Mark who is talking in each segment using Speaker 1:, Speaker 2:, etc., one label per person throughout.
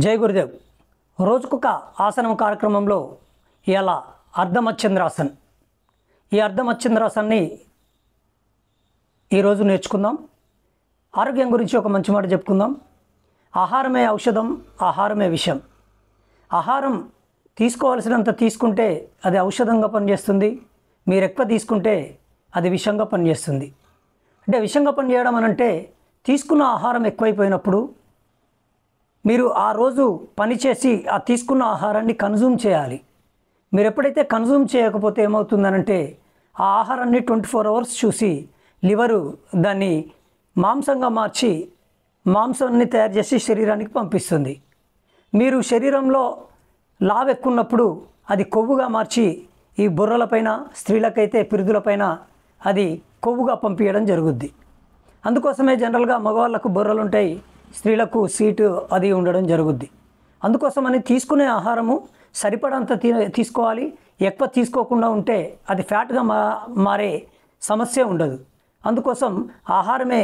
Speaker 1: జై గురుదేవ్. రోజుకొక ఆసనం కార్యక్రమంలో ఇలా అర్ధమచ్చంద్రాసన్ ఈ అర్ధమచ్చంద్రాసన్ని ఈరోజు నేర్చుకుందాం. ఆరోగ్యం గురించి ఒక మంచి మాట చెప్పుకుందాం. ఆహారమే ఔషధం, ఆహారమే విషం. ఆహారం తీసుకోవాల్సినంత తీసుకుంటే అది ఔషధంగా పనిచేస్తుంది. మీరు ఎక్కువ తీసుకుంటే అది విషంగా పనిచేస్తుంది. అంటే విషంగా పనిచేయడం అనంటే తీసుకున్న ఆహారం ఎక్కువైపోయినప్పుడు మీరు ఆ రోజు పనిచేసి ఆ తీసుకున్న ఆహారాన్ని కన్జ్యూమ్ చేయాలి. మీరు ఎప్పుడైతే కన్జ్యూమ్ చేయకపోతే ఏమవుతుందనంటే ఆ ఆహారాన్ని 24 అవర్స్ చూసి లివరు దాన్ని మాంసంగా మార్చి మాంసాన్ని తయారు చేసి శరీరానికి పంపిస్తుంది. మీరు శరీరంలో లావు ఎక్కున్నప్పుడు అది కొవ్వుగా మార్చి ఈ బుర్రలపైన, స్త్రీలకైతే పిరుదులపైన అది కొవ్వుగా పంపించడం జరుగుద్ది. అందుకోసమే జనరల్గా మగవాళ్ళకు బుర్రలు ఉంటాయి, స్త్రీలకు సీటు అది ఉండడం జరుగుద్ది. అందుకోసమని తీసుకునే ఆహారము సరిపడంత తీసుకోవాలి. ఎక్కువ తీసుకోకుండా ఉంటే అది ఫ్యాట్గా మారే సమస్య ఉండదు. అందుకోసం ఆహారమే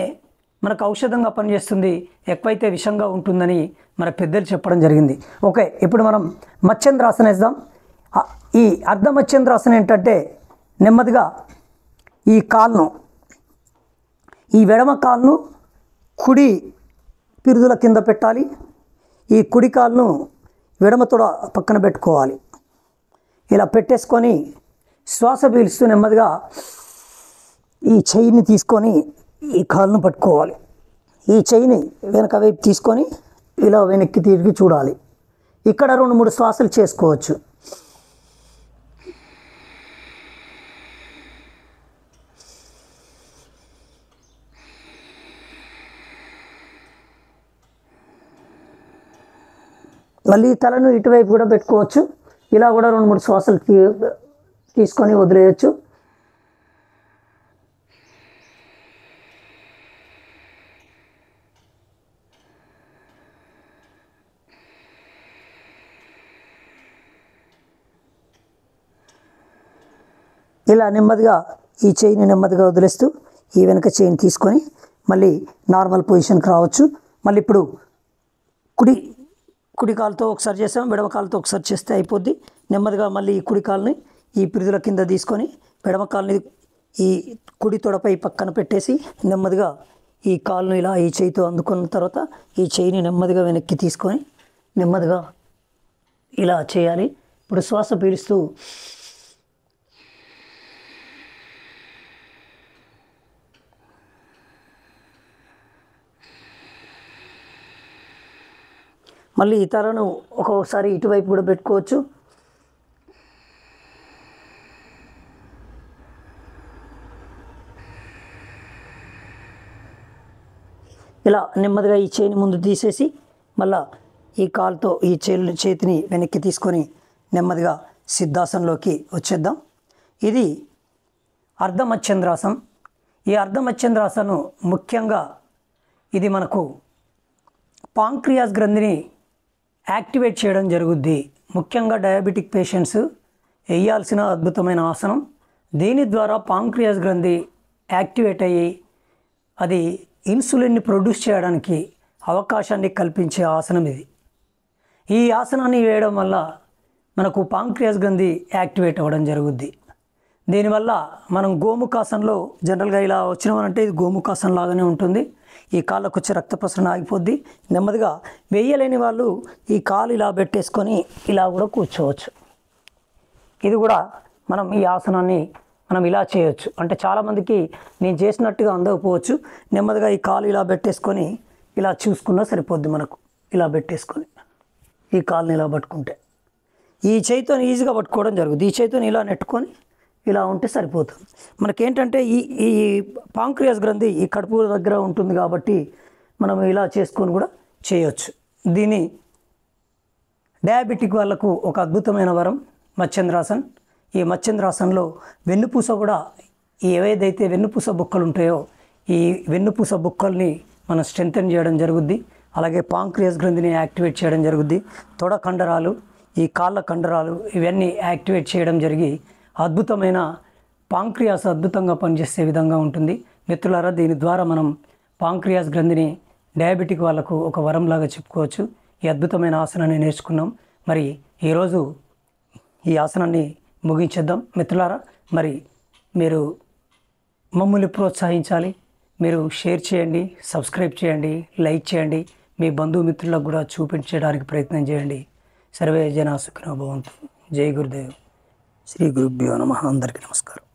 Speaker 1: మనకు ఔషధంగా పనిచేస్తుంది, ఎక్కువైతే విషంగా ఉంటుందని మన పెద్దలు చెప్పడం జరిగింది. ఓకే, ఇప్పుడు మనం మత్స్యంద్రాసన వేద్దాం. ఈ అర్ధమత్స్యంద్రాసన ఏంటంటే నెమ్మదిగా ఈ కాలును, ఈ ఎడమ కాలును కుడి పిరుదుల కింద పెట్టాలి. ఈ కుడి కాలును ఎడమ తొడ పక్కన పెట్టుకోవాలి. ఇలా పెట్టేసుకొని శ్వాస పీలుస్తూ నెమ్మదిగా ఈ చెయ్యిని తీసుకొని ఈ కాలును పట్టుకోవాలి. ఈ చెయ్యిని వెనక వైపు తీసుకొని ఇలా వెనక్కి తిరిగి చూడాలి. ఇక్కడ 2-3 శ్వాసలు చేసుకోవచ్చు. మళ్ళీ తలను ఇటువైపు కూడా పెట్టుకోవచ్చు. ఇలా కూడా 2-3 శ్వాసలు తీసుకొని వదిలేయచ్చు. ఇలా నెమ్మదిగా ఈ చెయ్యిని నెమ్మదిగా వదిలేస్తూ ఈ వెనక చెయ్యిని తీసుకొని మళ్ళీ నార్మల్ పొజిషన్కి రావచ్చు. మళ్ళీ ఇప్పుడు కుడి కాలుతో ఒకసారి చేసాం, ఎడమ కాలుతో ఒకసారి చేస్తే అయిపోద్ది. నెమ్మదిగా మళ్ళీ ఈ కుడి కాలుని ఈ పిరుదుల కింద తీసుకొని ఎడమ కాలుని ఈ కుడి తొడపై పక్కన పెట్టేసి నెమ్మదిగా ఈ కాలును ఇలా ఈ చేయితో అందుకున్న తర్వాత ఈ చేయిని నెమ్మదిగా వెనక్కి తీసుకొని నెమ్మదిగా ఇలా చేయాలి. ఇప్పుడు శ్వాస పీలుస్తూ మళ్ళీ ఈ తలను ఒక్కొక్కసారి ఇటువైపు కూడా పెట్టుకోవచ్చు. ఇలా నెమ్మదిగా ఈ చేయిని ముందు తీసేసి మళ్ళా ఈ కాలుతో ఈ చేతిని వెనక్కి తీసుకొని నెమ్మదిగా సిద్ధాసనంలోకి వచ్చేద్దాం. ఇది అర్ధమత్స్యంద్రాసనం. ఈ అర్ధమత్స్యంద్రాసనం ముఖ్యంగా ఇది మనకు పాంక్రియాస్ గ్రంథిని యాక్టివేట్ చేయడం జరుగుద్ది. ముఖ్యంగా డయాబెటిక్ పేషెంట్స్ వేయాల్సిన అద్భుతమైన ఆసనం. దీని ద్వారా పాంక్రియాస్ గ్రంథి యాక్టివేట్ అయ్యి అది ఇన్సులిన్ని ప్రొడ్యూస్ చేయడానికి అవకాశాన్ని కల్పించే ఆసనం ఇది. ఈ ఆసనాన్ని వేయడం వల్ల మనకు పాంక్రియాస్ గ్రంథి యాక్టివేట్ అవ్వడం జరుగుద్ది. దీనివల్ల మనం గోముఖాసనలో జనరల్గా ఇలా వచ్చినామనంటే ఇది గోముఖాసన లాగానే ఉంటుంది. ఈ కాళ్ళకు వచ్చే రక్త ప్రసరణ ఆగిపోద్ది. నెమ్మదిగా వేయలేని వాళ్ళు ఈ కాలు ఇలా పెట్టేసుకొని ఇలా కూడా కూర్చోవచ్చు. ఇది కూడా మనం ఈ ఆసనాన్ని మనం ఇలా చేయొచ్చు. అంటే చాలామందికి నేను చేసినట్టుగా అందకపోవచ్చు. నెమ్మదిగా ఈ కాలు ఇలా పెట్టేసుకొని ఇలా చూసుకున్నా సరిపోద్ది. మనకు ఇలా పెట్టేసుకొని ఈ కాలుని ఇలా పట్టుకుంటే ఈ చేయితో ఈజీగా పట్టుకోవడం జరుగుతుంది. ఈ చేయితో ఇలా నెట్టుకొని ఇలా ఉంటే సరిపోతుంది. మనకేంటంటే ఈ పాంక్రియాస్ గ్రంథి ఈ కడుపు దగ్గర ఉంటుంది కాబట్టి మనం ఇలా చేసుకొని కూడా చేయొచ్చు. దీని డయాబెటిక్ వాళ్ళకు ఒక అద్భుతమైన వరం మత్స్యంద్రాసన్. ఈ మత్స్యంద్రాసనంలో వెన్నుపూస కూడా ఏవైతే వెన్నుపూస బుక్కలు ఉంటాయో ఈ వెన్నుపూస బుక్కల్ని మనం స్ట్రెంథెన్ చేయడం జరుగుద్ది. అలాగే పాంక్రియాస్ గ్రంథిని యాక్టివేట్ చేయడం జరుగుద్ది. తొడ కండరాలు, ఈ కాళ్ళ కండరాలు ఇవన్నీ యాక్టివేట్ చేయడం జరిగి అద్భుతమైన పాంక్రియాస్ అద్భుతంగా పనిచేసే విధంగా ఉంటుంది. మిత్రులారా, దీని ద్వారా మనం పాంక్రియాస్ గ్రంథిని డయాబెటిక్ వాళ్ళకు ఒక వరంలాగా చెప్పుకోవచ్చు. ఈ అద్భుతమైన ఆసనాన్ని నేర్చుకున్నాం. మరి ఈరోజు ఈ ఆసనాన్ని ముగించేద్దాం మిత్రులారా. మరి మీరు మమ్మల్ని ప్రోత్సహించాలి. మీరు షేర్ చేయండి, సబ్స్క్రైబ్ చేయండి, లైక్ చేయండి, మీ బంధుమిత్రులకు కూడా చూపించడానికి ప్రయత్నం చేయండి. సర్వే జనా సుఖినో భవంతు. జై గురుదేవ్. శ్రీ గురుభ్యో నమః. అందరికీ నమస్కారం.